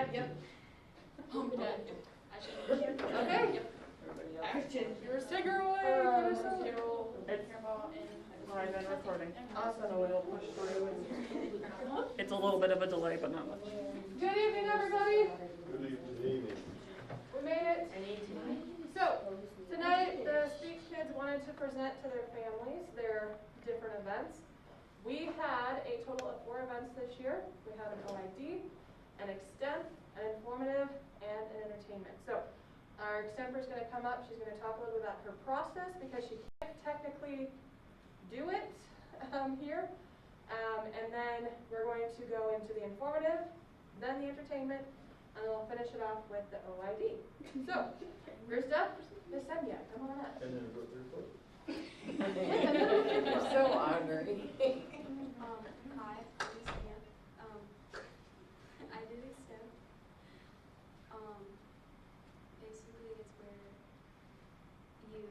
Dad, yep. Oh, my dad. I should. Okay. Yep. Action. Yours, take her away. Finish up. Live and recording. Awesome. So it'll push through. It's a little bit of a delay, but not much. Good evening, everybody. Good evening. We made it. So, tonight the speech kids wanted to present to their families their different events. We had a total of 4 events this year. We had an OID, an extemp, an informative, and an entertainment. So, our extemper is going to come up. She's going to talk a little bit about her process because she can't technically do it here. And then we're going to go into the informative, then the entertainment, and then we'll finish it off with the OID. So, first up, Miss Senya, come on up. And then go through foot. You're so honoring. Hi, I'm Sanya. I did extemp. Basically, it's where you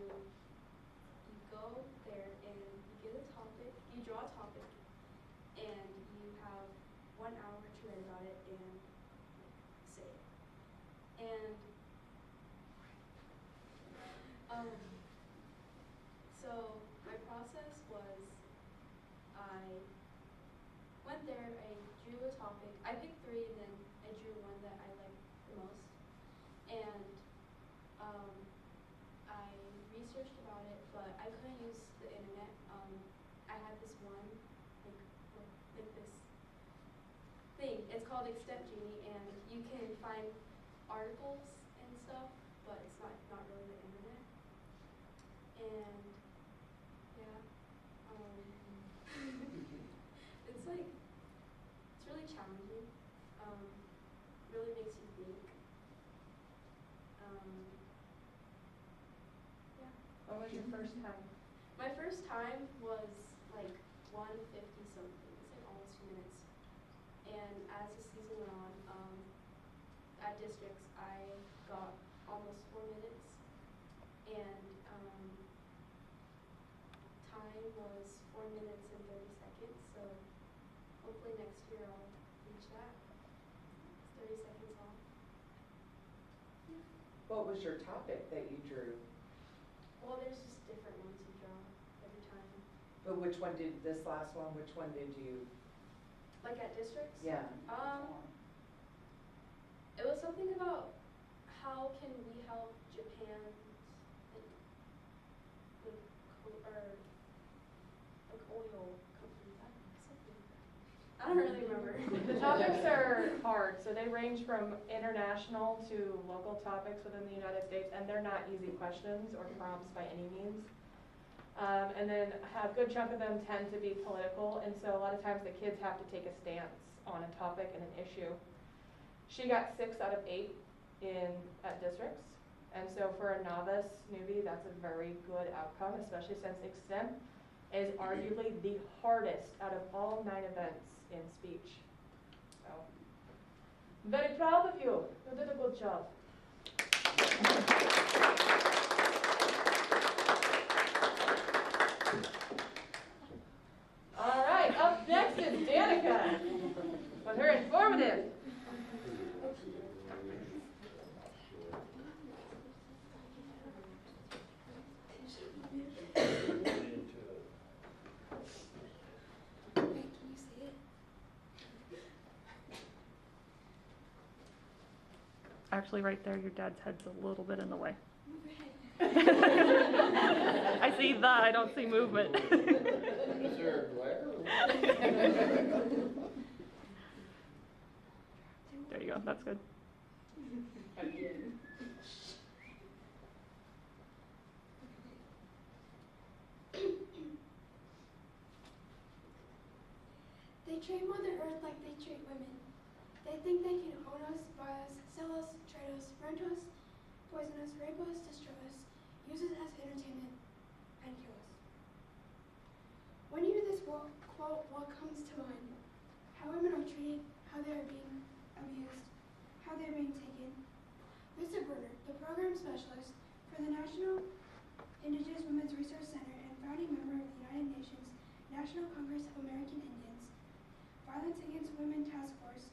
go there and you get a topic, you draw a topic, and you have 1 hour to write about it and say it. And so my process was I went there, I drew a topic. I picked 3 and then I drew one that I liked the most. And I researched about it, but I couldn't use the internet. I had this one, like this thing. It's called Extemp Genie, and you can find articles and stuff, but it's not really the internet. And yeah, it's really challenging. Really makes you think. Yeah. What was your first time? My first time was like 150 something. It's like almost 2 minutes. And as the season went on, at districts I got almost 4 minutes, and time was 4 minutes and 30 seconds. So hopefully next year I'll reach that. It's 30 seconds off. Yeah. What was your topic that you drew? Well, there's just different ones you draw every time. But which one did, this last one, which one did you? Like at districts? Yeah. It was something about how can we help Japan like oil companies. Something. I don't really remember. The topics are hard, so they range from international to local topics within the United States, and they're not easy questions or prompts by any means. And then a good chunk of them tend to be political, and so a lot of times the kids have to take a stance on a topic and an issue. She got 6 out of 8 at districts, and so for a novice newbie, that's a very good outcome, especially since extemp is arguably the hardest out of all 9 events in speech. So, I'm very proud of you. You did a good job. All right, up next is Danica with her informative. Actually, right there, your dad's head's a little bit in the way. I see that. I don't see movement. Is there a glare? There you go. That's good. They treat Mother Earth like they treat women. They think they can own us, buy us, sell us, trade us, rent us, poison us, rape us, destroy us, use us as entertainment, and kill us. When you hear this quote, what comes to mind? How women are treated, how they are being abused, how they're being taken. Lisa Berger, the program specialist for the National Indigenous Women's Resource Center and founding member of the United Nations National Congress of American Indians, Violence Against Women Task Force,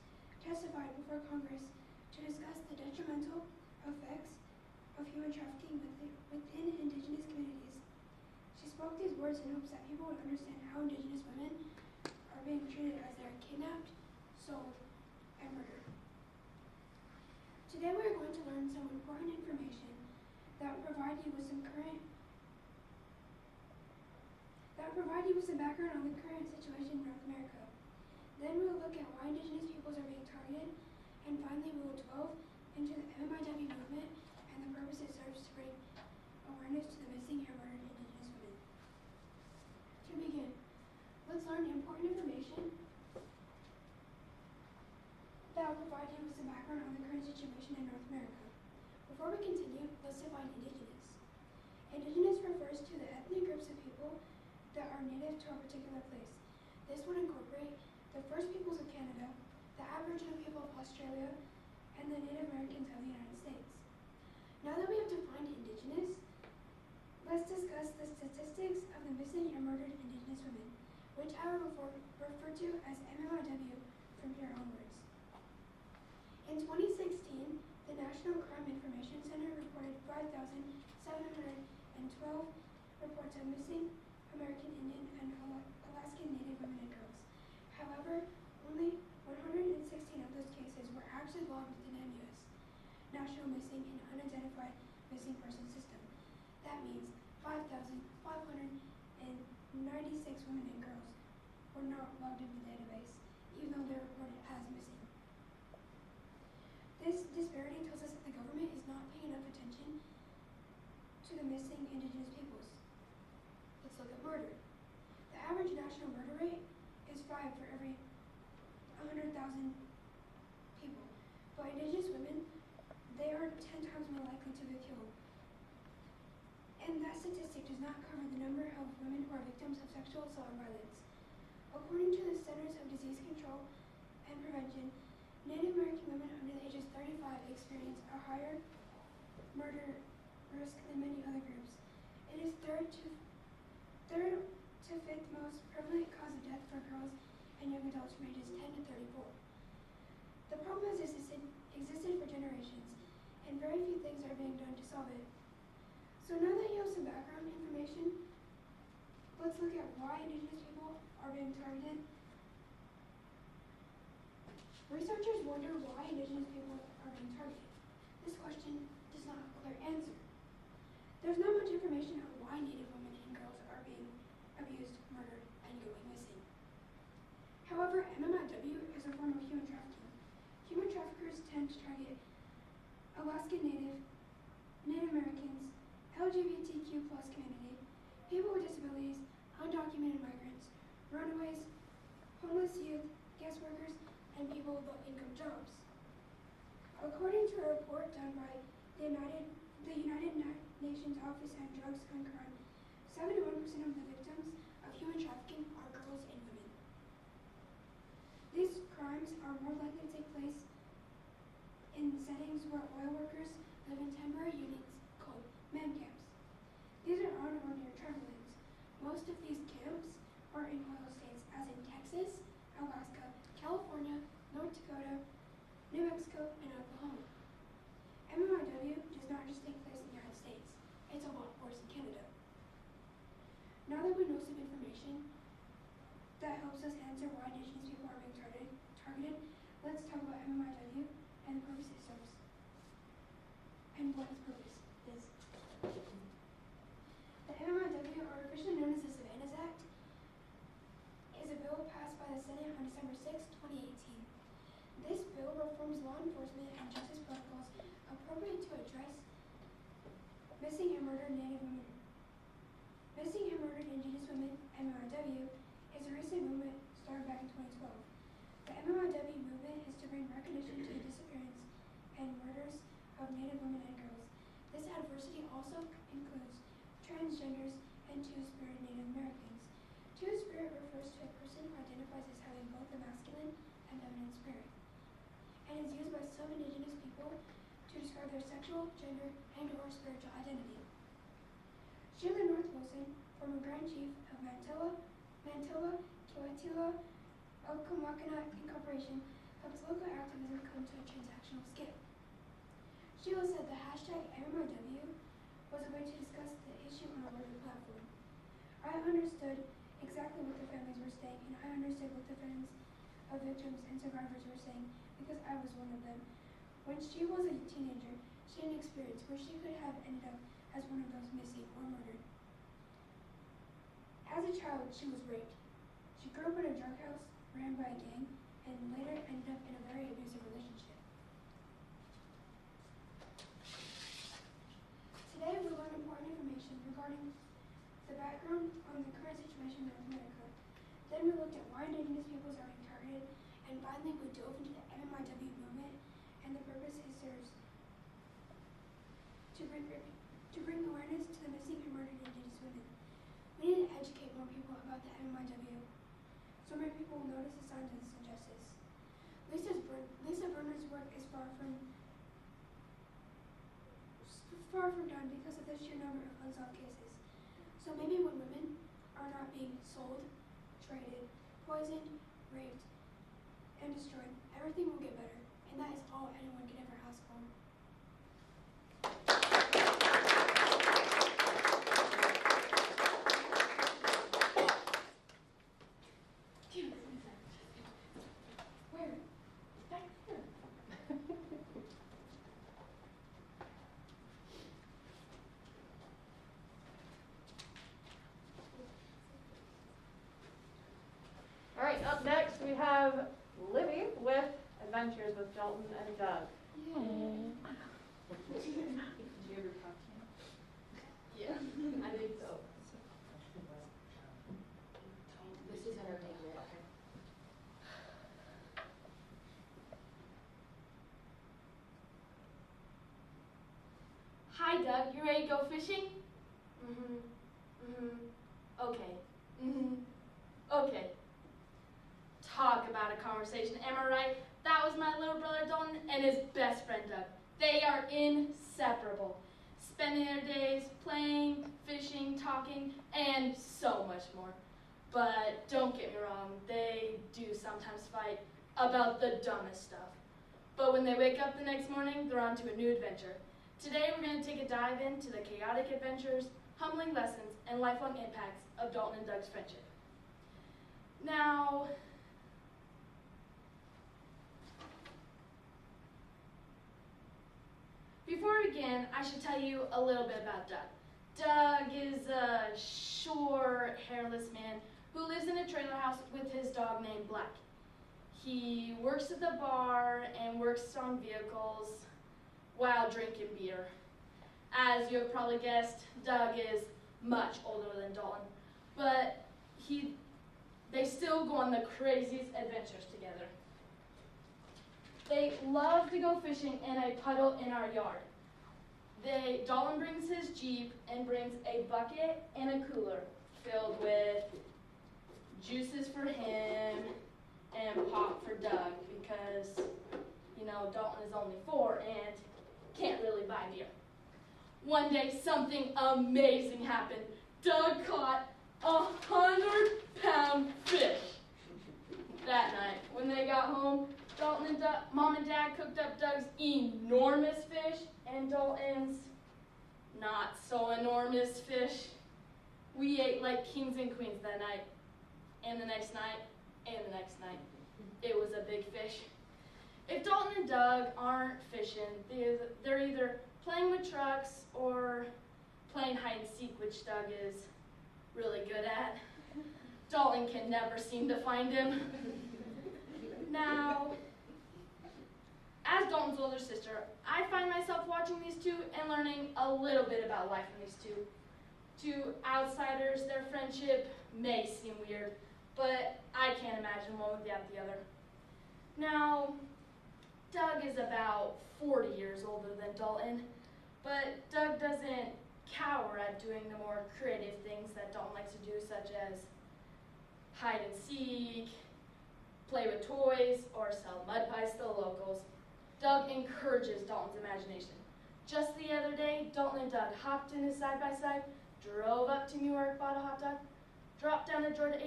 testified before Congress to discuss the detrimental effects of human trafficking within Indigenous communities. She spoke these words in hopes that people would understand how Indigenous women are being treated as they are kidnapped, sold, and murdered. Today we are going to learn some important information that will provide you with some background on the current situation in North America. Then we will look at why Indigenous peoples are being targeted, and finally we will delve into the MMIW movement and the purpose it serves to bring awareness to the missing or murdered Indigenous women. To begin, let's learn important information that will provide you with some background on the current situation in North America. Before we continue, let's define Indigenous. Indigenous refers to the ethnic groups of people that are native to a particular place. This would incorporate the First Peoples of Canada, the Aboriginal people of Australia, and the Native Americans of the United States. Now that we have defined Indigenous, let's discuss the statistics of the missing and murdered Indigenous women, which I will refer to as MMIW from here onwards. In 2016, the National Crime Information Center reported 5,712 reports of missing American Indian and Alaskan Native women and girls. However, only 116 of those cases were actually logged within NPS, National Missing and Unidentified Missing Person System. That means 5,596 women and girls were not logged into the database, even though they're reported as missing. This disparity tells us that the government is not paying enough attention to the missing Indigenous peoples. Let's look at murder. The average national murder rate is 5 for every 100,000 people. But Indigenous women, they are 10 times more likely to be killed. And that statistic does not cover the number of women who are victims of sexual assault and violence. According to the Centers of Disease Control and Prevention, Native American women under the age of 35 experience a higher murder risk than many other groups. It is third to fifth most prevalent cause of death for girls and young adults from ages 10 to 34. The problem has existed for generations, and very few things are being done to solve it. So now that you have some background information, let's look at why Indigenous people are being targeted. Researchers wonder why Indigenous people are being targeted. This question does not have a clear answer. There's not much information on why Native women and girls are being abused, murdered, and going missing. However, MMIW is a form of human trafficking. Human traffickers tend to target Alaskan Native, Native Americans, LGBTQ+ community, people with disabilities, undocumented migrants, runaways, homeless youth, guest workers, and people with low-income jobs. According to a report done by the United Nations Office on Drugs and Crime, 71% of the victims of human trafficking are girls and women. These crimes are more likely to take place in settings where oil workers live in temporary units called man camps. These are on or near travel lanes. Most of these camps are in oil states, as in Texas, Alaska, California, North Dakota, New Mexico, and Oklahoma. MMIW does not just take place in the United States, it's a lot worse in Canada. Now that we know some information that helps us answer why Indigenous people are being targeted, let's talk about MMIW and the purpose it serves, and what its purpose is. The MMIW, or officially known as the Savannahs Act, is a bill passed by the Senate on December 6, 2018. This bill reforms law enforcement and justice protocols appropriate to address missing and murdered Native women. Missing and murdered Indigenous women, MMIW, is a recent movement started back in 2012. The MMIW movement is to bring recognition to the disappearance and murders of Native women and girls. This adversity also includes transgenders and two-spirit Native Americans. Two-spirit refers to a person who identifies as having both a masculine and feminine spirit, and is used by some Indigenous people to describe their sexual, gender, and/or spiritual identity. Sheila North Wilson, former Grand Chief of Manitoba, Kiwatila, Okamakanut Incorporation, helps local activism come to a transactional scale. Sheila said the hashtag MMIW was a way to discuss the issue on a larger platform. I understood exactly what the families were saying, and I understood what the friends of victims and survivors were saying because I was one of them. When she was a teenager, she had an experience where she could have ended up as one of those missing or murdered. As a child, she was raped. She grew up in a drug house ran by a gang and later ended up in a very abusive relationship. Today we learned important information regarding the background on the current situation in North America. Then we looked at why Indigenous peoples are being targeted, and finally we dove into the MMIW movement and the purpose it serves to bring awareness to the missing and murdered Indigenous women. We need to educate more people about the MMIW so many people will notice the signs of this injustice. Lisa Berner's work is far from done because of the sheer number of unsolved cases. So maybe when women are not being sold, traded, poisoned, raped, and destroyed, everything will get better. And that is all anyone can ever ask for. Where? Back there. All right, up next we have Libby with Adventures with Dalton and Doug. Did you ever talk to him? Yeah, I think so. This is entertainment. Hi, Doug. You ready to go fishing? Okay. Okay. Talk about a conversation, am I right? That was my little brother Dalton and his best friend Doug. They are inseparable, spending their days playing, fishing, talking, and so much more. But don't get me wrong, they do sometimes fight about the dumbest stuff. But when they wake up the next morning, they're on to a new adventure. Today we're going to take a dive into the chaotic adventures, humbling lessons, and lifelong impacts of Dalton and Doug's friendship. Now, before we begin, I should tell you a little bit about Doug. Doug is a short, hairless man who lives in a trailer house with his dog named Black. He works at the bar and works on vehicles while drinking beer. As you have probably guessed, Doug is much older than Dalton, but they still go on the craziest adventures together. They love to go fishing in a puddle in our yard. Dalton brings his Jeep and brings a bucket and a cooler filled with juices for him and pop for Doug because, Dalton is only 4 and can't really buy beer. One day, something amazing happened. Doug caught a 100-pound fish. That night, when they got home, Dalton and Mom and Dad cooked up Doug's enormous fish and Dalton's not so enormous fish. We ate like kings and queens that night, and the next night, and the next night. It was a big fish. If Dalton and Doug aren't fishing, they're either playing with trucks or playing hide and seek, which Doug is really good at. Dalton can never seem to find him. Now, as Dalton's older sister, I find myself watching these two and learning a little bit about life from these two. To outsiders, their friendship may seem weird, but I can't imagine one without the other. Now, Doug is about 40 years older than Dalton, but Doug doesn't cower at doing the more creative things that Dalton likes to do, such as hide and seek, play with toys, or sell mud pies to the locals. Doug encourages Dalton's imagination. Just the other day, Dalton and Doug hopped in his side-by-side, drove up to Newark, bought a hot dog, dropped down to Georgia,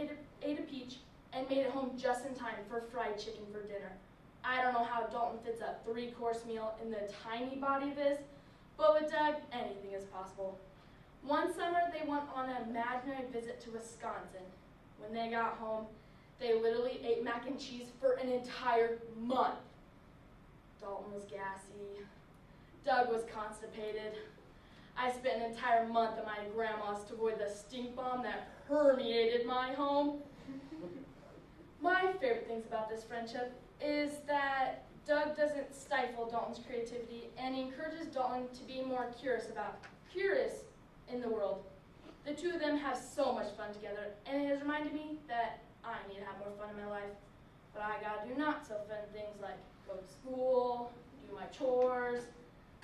ate a peach, and made it home just in time for fried chicken for dinner. I don't know how Dalton fits a 3-course meal in the tiny body of his, but with Doug, anything is possible. One summer, they went on an imaginary visit to Wisconsin. When they got home, they literally ate mac and cheese for an entire month. Dalton was gassy. Doug was constipated. I spent an entire month at my grandma's to avoid the stink bomb that permeated my home. My favorite things about this friendship is that Doug doesn't stifle Dalton's creativity, and he encourages Dalton to be more curious in the world. The two of them have so much fun together, and it has reminded me that I need to have more fun in my life. But I gotta do not so fun things like go to school, do my chores,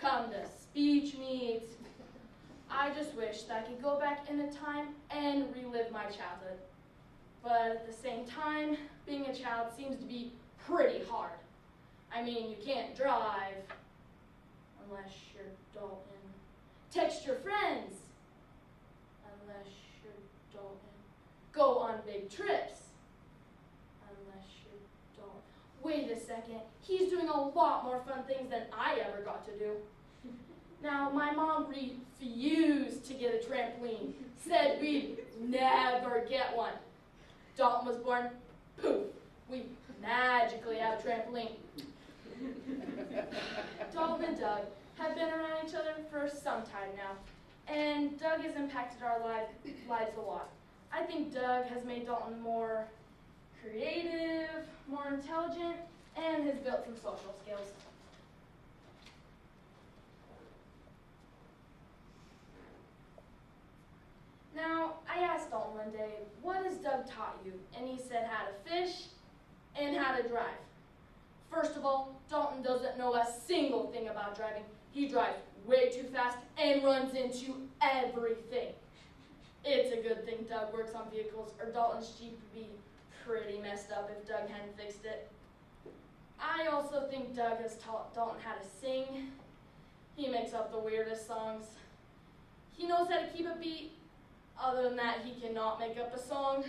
come to speech meets. I just wish that I could go back in a time and relive my childhood. But at the same time, being a child seems to be pretty hard. I mean, you can't drive unless you're Dalton. Text your friends unless you're Dalton. Go on big trips unless you're Dalton. Wait a second, he's doing a lot more fun things than I ever got to do. Now, my mom refused to get a trampoline, said we'd never get one. Dalton was born, poof, we magically have a trampoline. Dalton and Doug have been around each other for some time now, and Doug has impacted our lives a lot. I think Doug has made Dalton more creative, more intelligent, and has built some social skills. Now, I asked Dalton one day, what has Doug taught you? And he said how to fish and how to drive. First of all, Dalton doesn't know a single thing about driving. He drives way too fast and runs into everything. It's a good thing Doug works on vehicles, or Dalton's Jeep would be pretty messed up if Doug hadn't fixed it. I also think Doug has taught Dalton how to sing. He makes up the weirdest songs. He knows how to keep a beat. Other than that, he cannot make up a song.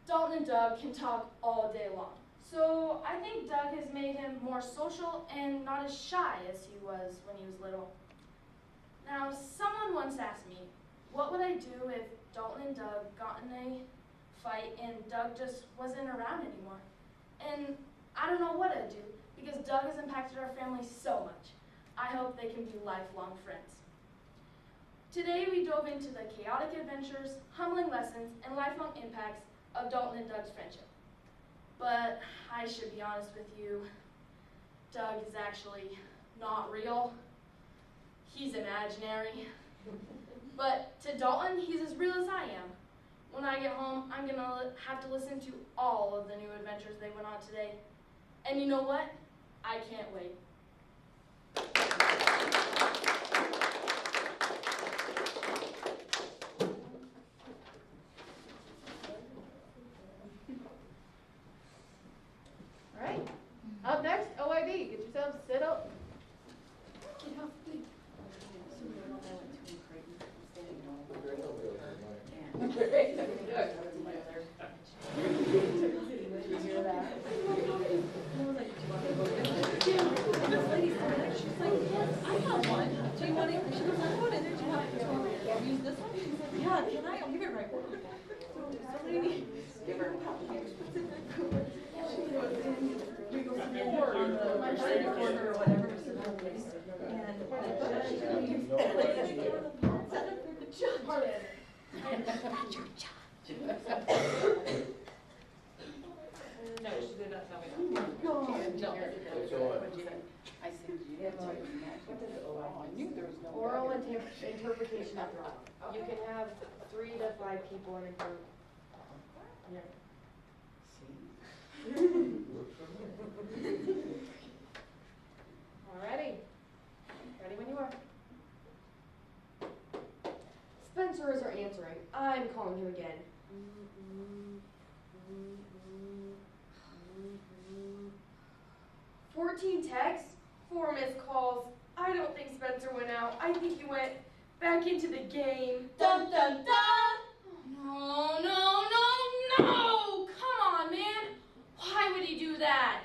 Dalton and Doug can talk all day long. So I think Doug has made him more social and not as shy as he was when he was little. Now, someone once asked me, what would I do if Dalton and Doug got in a fight and Doug just wasn't around anymore? And I don't know what I'd do, because Doug has impacted our family so much. I hope they can be lifelong friends. Today we dove into the chaotic adventures, humbling lessons, and lifelong impacts of Dalton and Doug's friendship. But I should be honest with you, Doug is actually not real. He's imaginary. But to Dalton, he's as real as I am. When I get home, I'm gonna have to listen to all of the new adventures they went on today. And you know what? I can't wait. All right, up next, OIB, get yourselves sit up. No, she did not tell me that. It's on. I said, yeah, what is OI? I knew there was no. Oral interpretation of drama. You can have 3 to 5 people in a group. Yeah. Alrighty. Ready when you are. Spencer is our answering. I'm calling him again. 14 texts, 4 missed calls. I don't think Spencer went out. I think he went back into the game. Dun dun dun! No, no, no, no! Come on, man! Why would he do that?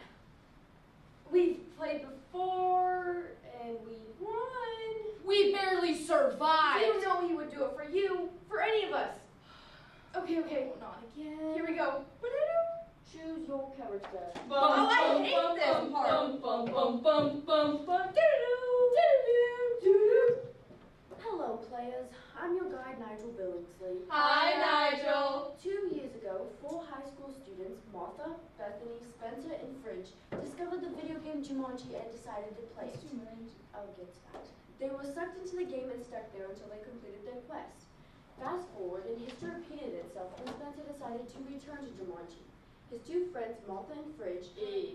We've played before, and we won. We barely I survived. didn't know he would do it for you, for any of us. Okay, Oh, not again. here we go. Choose your character. Oh, I hate this part. Hello, players. I'm your guide, Nigel Billingsley. Hi, Nigel. 2 years ago, 4 high school students, Martha, Bethany, Spencer, and Fridge, discovered the video game Jumanji and decided to play it. I'll get to that. They were sucked into the game and stuck there until they completed their quest. Fast forward, and history repeated itself when Spencer decided to return to Jumanji. His 2 friends, Martha and Fridge,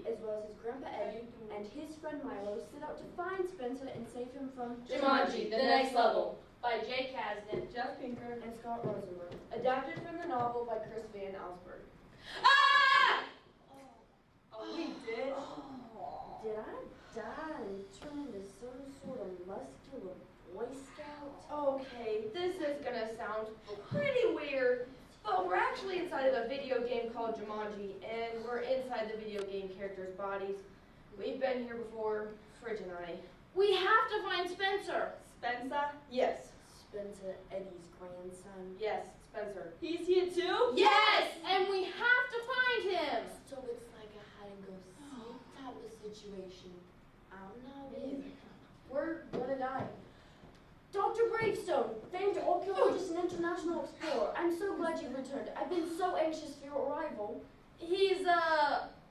as well as his grandpa Eddie and his friend Milo, set out to find Spencer and save him from Jumanji, the next level, by Jay Kasdan. Jeff Pinker. and Scott Rosenberg. Adapted from the novel by Chris Van Allsburg. Ah! Oh, we did? Did I die and turn into some sort of muscular Boy Scout? Okay, this is gonna sound pretty weird, but we're actually inside of a video game called Jumanji, and we're inside the video game characters' bodies. We've been here before, Fridge and I. We have to find Spencer. Spencer? Yes. Spencer, Eddie's grandson. Yes, Spencer. He's here too? Yes! And we have to find him. So it's like a hide and go seek type of situation. I'm not in. We're gonna die. Dr. Gravestone, famed archaeologist and international explorer. I'm so glad you returned. I've been so anxious for your arrival. He's,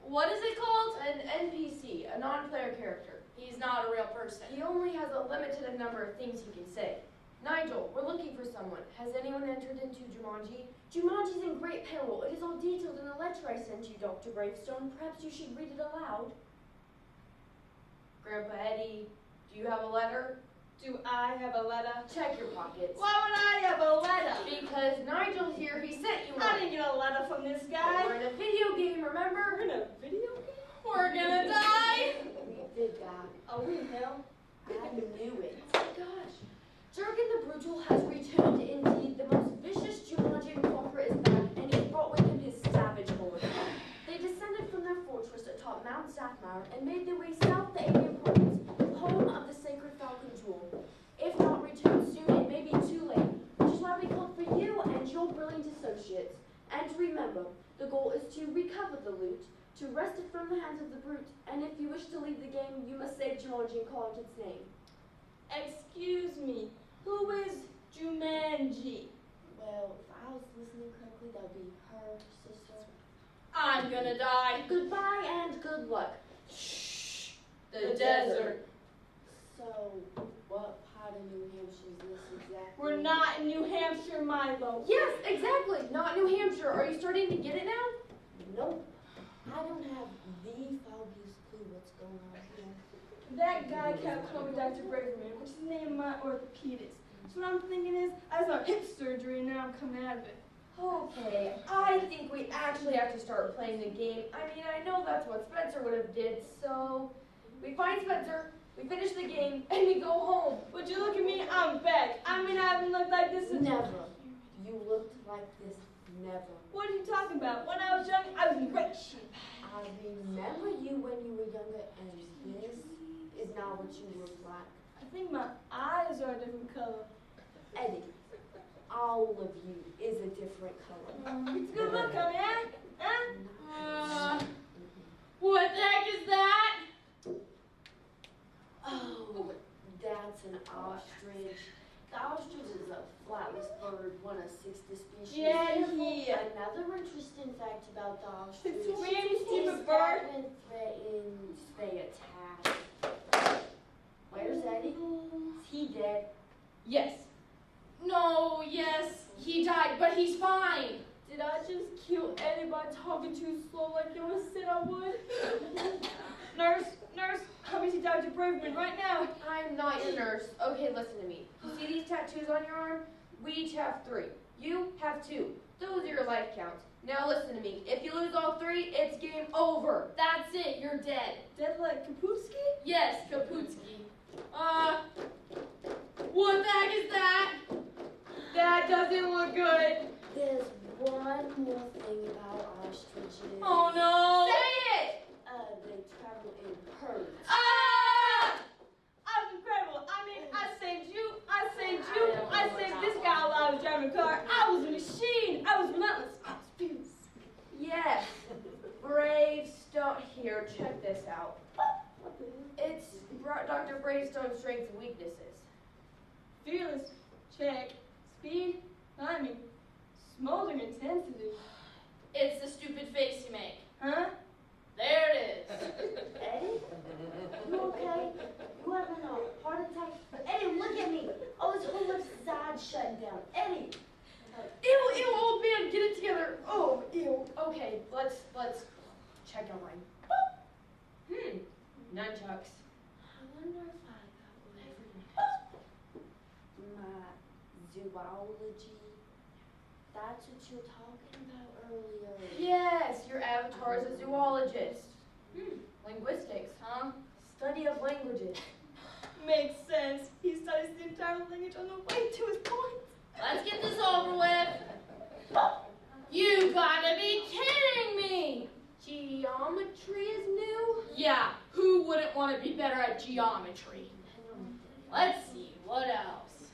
what is it called? An NPC, a non-player character. He's not a real person. He only has a limited number of things he can say. Nigel, we're looking for someone. Has anyone entered into Jumanji? Jumanji's in great peril. It is all detailed in the letter I sent you, Dr. Gravestone. Perhaps you should read it aloud. Grandpa Eddie, do you have a letter? Do I have a letter? Check your pockets. Why would I have a letter? Because Nigel's here, he sent you I one. didn't get a letter from this We're guy. in a video game, remember? We're in a video game? We're gonna die. We did that. Are we in hell? I knew it. Gosh. Jurgen the Brutal has returned. Indeed, the most vicious Jumanjian conqueror is back, and he brought with him his savage horde. They descended from their fortress atop Mount Sathmar and made their way south to alien planets, home of the sacred Falcon Jewel. If not returned soon, it may be too late, which is why we called for you and your brilliant associates. And remember, the goal is to recover the loot, to wrest it from the hands of the brute, and if you wish to leave the game, you must save Jumanji and call out its name. Excuse me, who is Jumanji? Well, if I was listening correctly, that would be her sister. I'm gonna die. Goodbye and good luck. Shh. The desert. So, what part of New Hampshire is this exactly? We're not in New Hampshire, Milo. Yes, exactly. Not New Hampshire. Are you starting to get it now? Nope. I don't have the foggiest clue what's going on here. That guy kept calling me Dr. Braverman, which is the name of my orthopedist. So what I'm thinking is, I saw hip surgery and now I'm coming out of it. Okay, I think we actually have to start playing the game. I mean, I know that's what Spencer would have did, so we find Spencer, we finish the game, and we go home. Would you look at me? I'm back. I mean, I haven't looked like this since... Never. You looked like this never. What are you talking about? When I was young, I was in great shape. I remember you when you were younger, and this is not what you look like. I think my eyes are a different color. Eddie, all of you is a different color. It's a good look, I mean, huh? What the heck is that? Oh, that's an ostrich. The ostrich is a flightless bird, one of 60 species. Yeah. Another interesting fact about the ostrich It's a really is stupid that bird. when threatened, they attack. Where's Eddie? Is he dead? Yes. No, yes, he died, but he's fine. Did I just kill Eddie by talking too slow like you said I would? Nurse, come and see Dr. Braverman right now. I'm not your nurse. Okay, listen to me. You see these tattoos on your arm? We each have 3. You have 2. Those are your life counts. Now listen to me. If you lose all 3, it's game over. That's it, you're dead. Dead like Kaputski? Yes, Kaputski. What the heck is that? That doesn't look good. There's one more thing about ostriches. Oh no! Say it! They travel in herds. out here. Check this out. It's Dr. Bravestone's strengths and weaknesses. Fearless, check. Speed, timing. Smoldering intensity. It's the stupid face you make. Huh? There it is. Eddie? You okay? You having a heart attack? Eddie, look at me. Oh, his whole left side shut down. Eddie! Ew, old man, get it together. Oh, ew. Okay, let's check on mine. Nunchucks. I wonder if I got whatever my zoology. That's what you were talking about earlier. Yes, your avatar is a zoologist. Linguistics, huh? Study of languages. Makes sense. He studies the entire language on the way to his point. Let's get this over with. You gotta be kidding me! Geometry is new? Yeah, who wouldn't want to be better at geometry? Let's see, what else?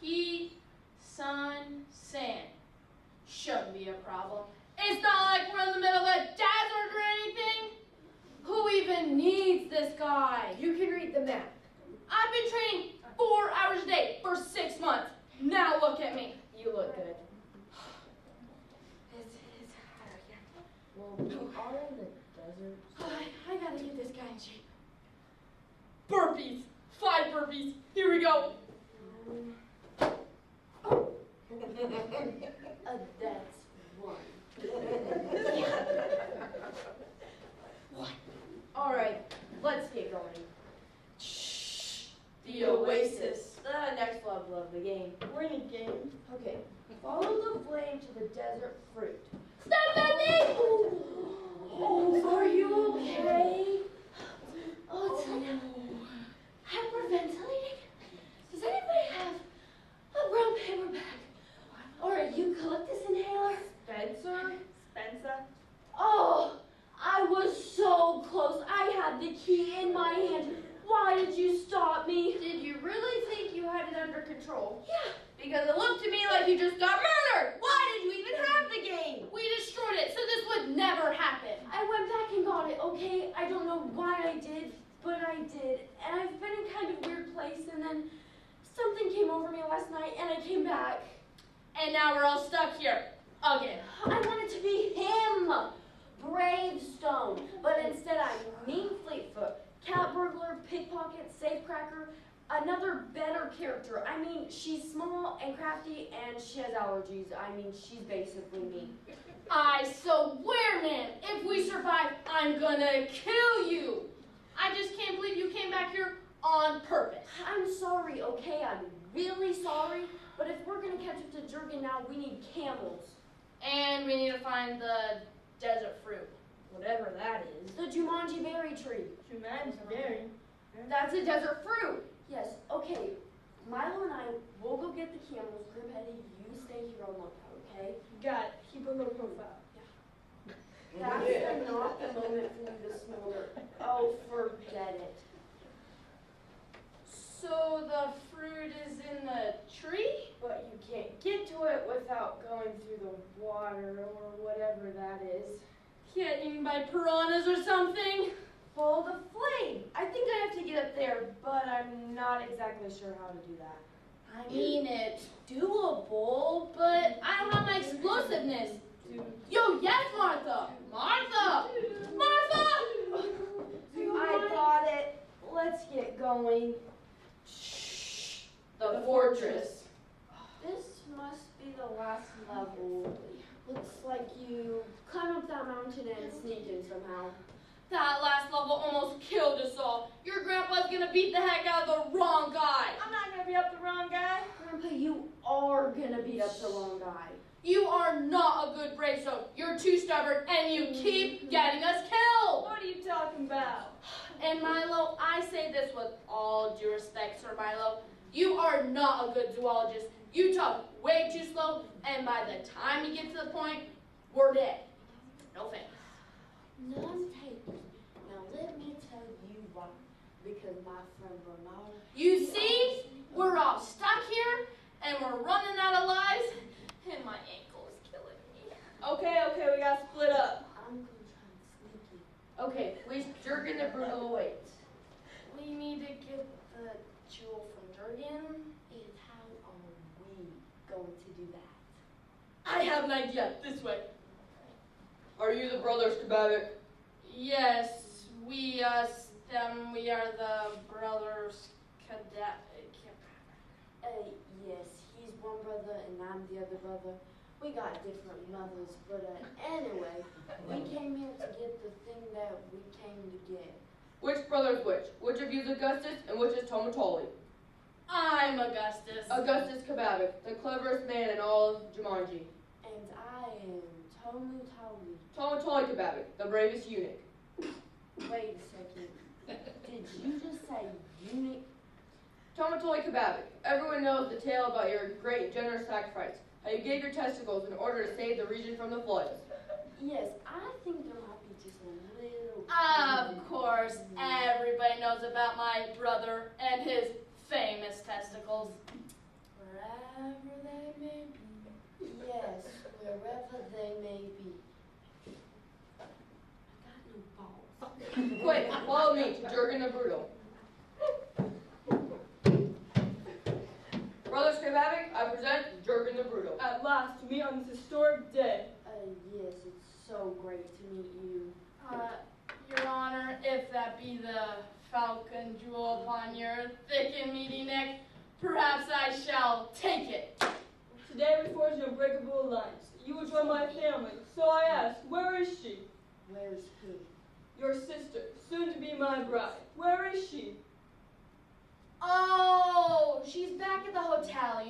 Heat, sun, sand. Shouldn't be a problem. It's not like we're in the middle of a desert or anything. Who even needs this guy? You can read the map. I've been training 4 hours a day for 6 months. Now look at me. You look good. Well, we are in the desert. I gotta get this guy in shape. Burpees. 5 burpees. Here we go. That's one. All right, let's get going. The Oasis. The next level of the game. We're in a game. Okay, follow the flame to the desert fruit. Stop that thing! Oh, are you okay? Oh, it's like hyperventilating. Does anybody have a brown paper bag or a eucalyptus inhaler? Spencer? Spencer. Oh, I was so close. I had the key in my hand. Why did you stop me? Did you really think you had it under control? Yeah. Because it looked to me like you just got murdered. Why did you even have the game? We destroyed it, so this would never happen. I went back and got it, okay? I don't know why I did, but I did. And I've been in kind of a weird place, and then something came over me last night, and I came back. And now we're all stuck here. Again. I wanted to be him, Bravestone, but instead I'm Mean Fleetfoot, cat burglar, pickpocket, safecracker, another better character. I mean, she's small and crafty, and she has allergies. I mean, she's basically me. I swear, man, if we survive, I'm gonna kill you. I just can't believe you came back here on purpose. I'm sorry, okay? I'm really sorry, but if we're gonna catch up to Jurgen now, we need camels. And we need to find the desert fruit. Whatever that is. The Jumanji berry tree. Jumanji berry. That's a desert fruit. Yes, okay. Milo and I will go get the camels. Grim Eddie, you stay here on lookout, okay? Got it. Keep a low profile. That's not the moment for you to smolder. Oh, forget it. So the fruit is in the tree? But you can't get to it without going through the water or whatever that is. Getting by piranhas or something? Follow the flame. I think I have to get up there, but I'm not exactly sure how to do that. I mean, it's doable, but I don't have my explosiveness. Yo, yes, Martha! Martha! Martha! I got it. Let's get going. The fortress. This must be the last level. Looks like you climb up that mountain and sneak in somehow. That last level almost killed us all. Your grandpa's gonna beat the heck out of the wrong guy. I'm not gonna be up the wrong guy. Grandpa, you are gonna beat up the wrong guy. You are not a good Bravestone. You're too stubborn, and you keep getting us killed. What are you talking about? And Milo, I say this with all due respect, Sir Milo. You are not a good zoologist. You talk way too slow, and by the time you get to the point, we're dead. No thanks. None taken. Now let me tell you why. Because my friend Bernard. You see, we're all stuck here, and we're running out of lives, and my ankle is killing me. Okay, we gotta split up. I'm gonna try and sneak you. Okay, please Jurgen the Brutal awaits. We need to get the jewel from Durgan. And how are we going to do that? I have an idea. This way. Are you the brothers Kabavik? Yes, we are the brothers cadet. Yes, he's one brother and I'm the other brother. We got different mothers, but anyway, we came here to get the thing that we came to get. Which brother's which? Which of you is Augustus and which is Tomatoli? I'm Augustus. Augustus Kabavik, the cleverest man in all of Jumanji. And I am Tomu Tawi. Tomatoli Kabavik, the bravest eunuch. Wait a second. Did you just say eunuch? Tomatoli Kabavik, everyone knows the tale about your great and generous sacrifice, how you gave your testicles in order to save the region from the floods. Yes, I think there might be just a little... Of course, everybody knows about my brother and his famous testicles. Wherever they may be. Yes, wherever they may be. I got no balls. Quick, follow me to Jurgen the Brutal. Brothers Kabavik, I present Jurgen the Brutal. At last, to meet on this historic day. Yes, it's so great to meet you. Your Honor, if that be the falcon jewel upon your thick and meaty neck, perhaps I shall take it. Today we forge an unbreakable alliance. You will join my family. So I ask, where is she? Where is who? Your sister, soon to be my bride. Where is she? Oh, she's back at the hotel,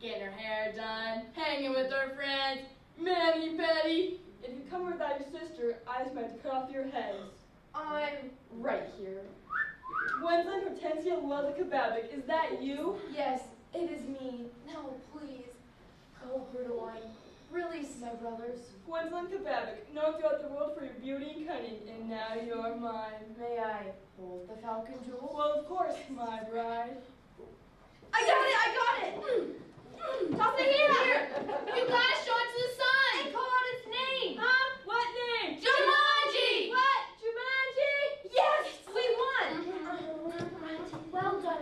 getting her hair done, hanging with her friends, mani-pedi. If you come without your sister, I expect to cut off your heads. I'm right here. Gwendolyn Hortensia Welda Kababik, is that you? Yes, it is me. No, please. Oh, Brutal, release my brothers. Gwendolyn Kababik, known throughout the world for your beauty and cunning, and now you're mine. May I hold the falcon jewel? Well, of course, my bride. I got it! Toss it here! You gotta show it to the sun! And call out its name! Huh? What name? Jumanji! What? Jumanji? Yes! We won! Well done,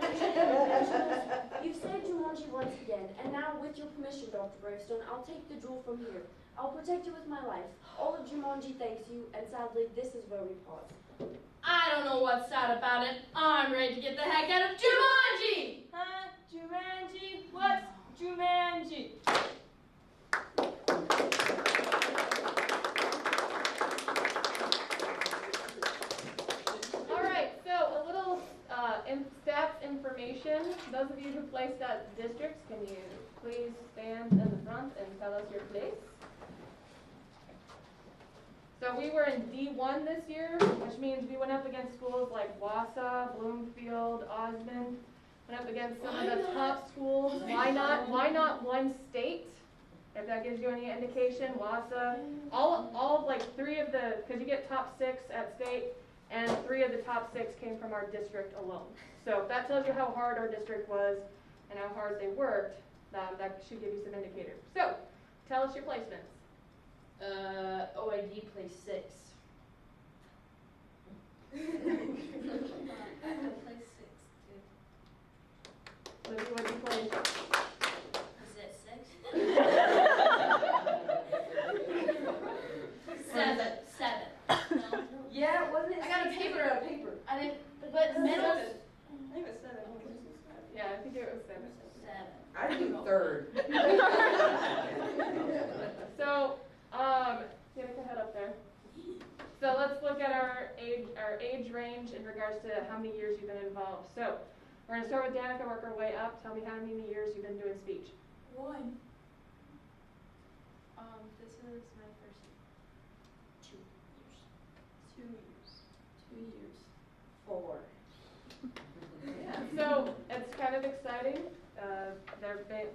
You've saved Jumanji once again, and now with your permission, Dr. Bravestone, I'll take the jewel from here. I'll protect you with my life. All of Jumanji thanks you, and sadly, this is where we pause. I don't know what's sad about it. I'm ready to get the heck out of Jumanji! Huh? Jumanji? What's Jumanji? All right, so a little stats information. Those of you who placed at districts, can you please stand in the front and tell us your place? So we were in D1 this year, which means we went up against schools like Wausau, Bloomfield, Osmond, went up against some of the top schools. Why not one state? If that gives you any indication, Wausau, all like three of the, because you get top 6 at state, and 3 of the top 6 came from our district alone. So if that tells you how hard our district was and how hard they worked, that should give you some indicators. So tell us your placements. OID plays 6. I play 6 too. Libby, what do you place? Is it 6? 7. No. Yeah, wasn't it? I got a paper. out of paper. I didn't, but middle. I think it's 7. Yeah, I think it was 7. 7. I do third. So, get a head up there. So let's look at our age range in regards to how many years you've been involved. So we're gonna start with Danica, work our way up. Tell me how many years you've been doing speech. 1. This is my first 2 years. 2 years. 2 years. 4. Yeah. So it's kind of exciting.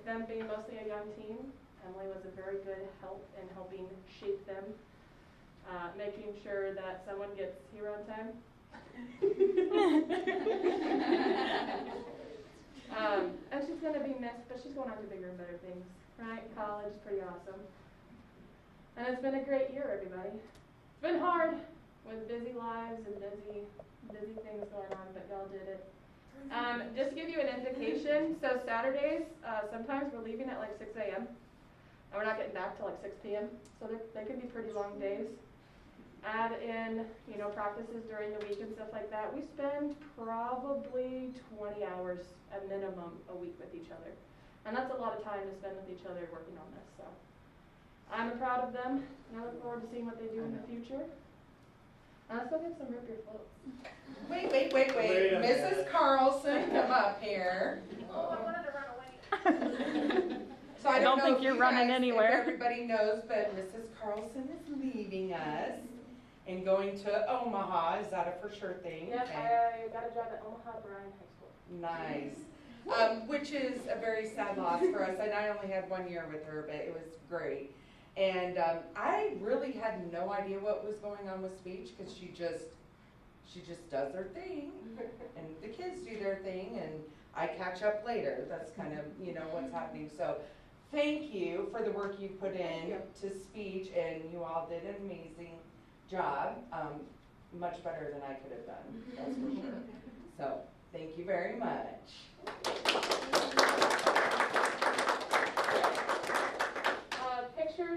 Them being mostly a young team. Emily was a very good help in helping shape them, making sure that someone gets here on time. And she's going to be missed, but she's going on to bigger and better things, right? College is pretty awesome. And it's been a great year, everybody. It's been hard. with busy lives and busy things going on, but y'all did it. Just to give you an indication, so Saturdays, sometimes we're leaving at like 6 a.m. and we're not getting back till like 6 p.m. So they can be pretty long days. Add in, practices during the week and stuff like that. We spend probably 20 hours at minimum a week with each other. And that's a lot of time to spend with each other working on this, so. I'm proud of them, and I look forward to seeing what they do in the future. Let's go get some Rip Your Floats. Wait. Wait a Mrs. minute. Carlson, come up here. Oh, I wanted to run away. So I don't know think if you're you running guys, anywhere. If everybody knows, but Mrs. Carlson is leaving us and going to Omaha. Is that a for sure thing? Yep, Okay. I got a job at Omaha Bryan High School. Nice. Which is a very sad loss for us. And I only had 1 year with her, but it was great. And I really had no idea what was going on with speech because she just does her thing, and the kids do their thing, and I catch up later. That's kind of what's happening. So thank you for the work you put in to speech, and you all did an amazing job. Much better than I could have done, that's for sure. So thank you very much.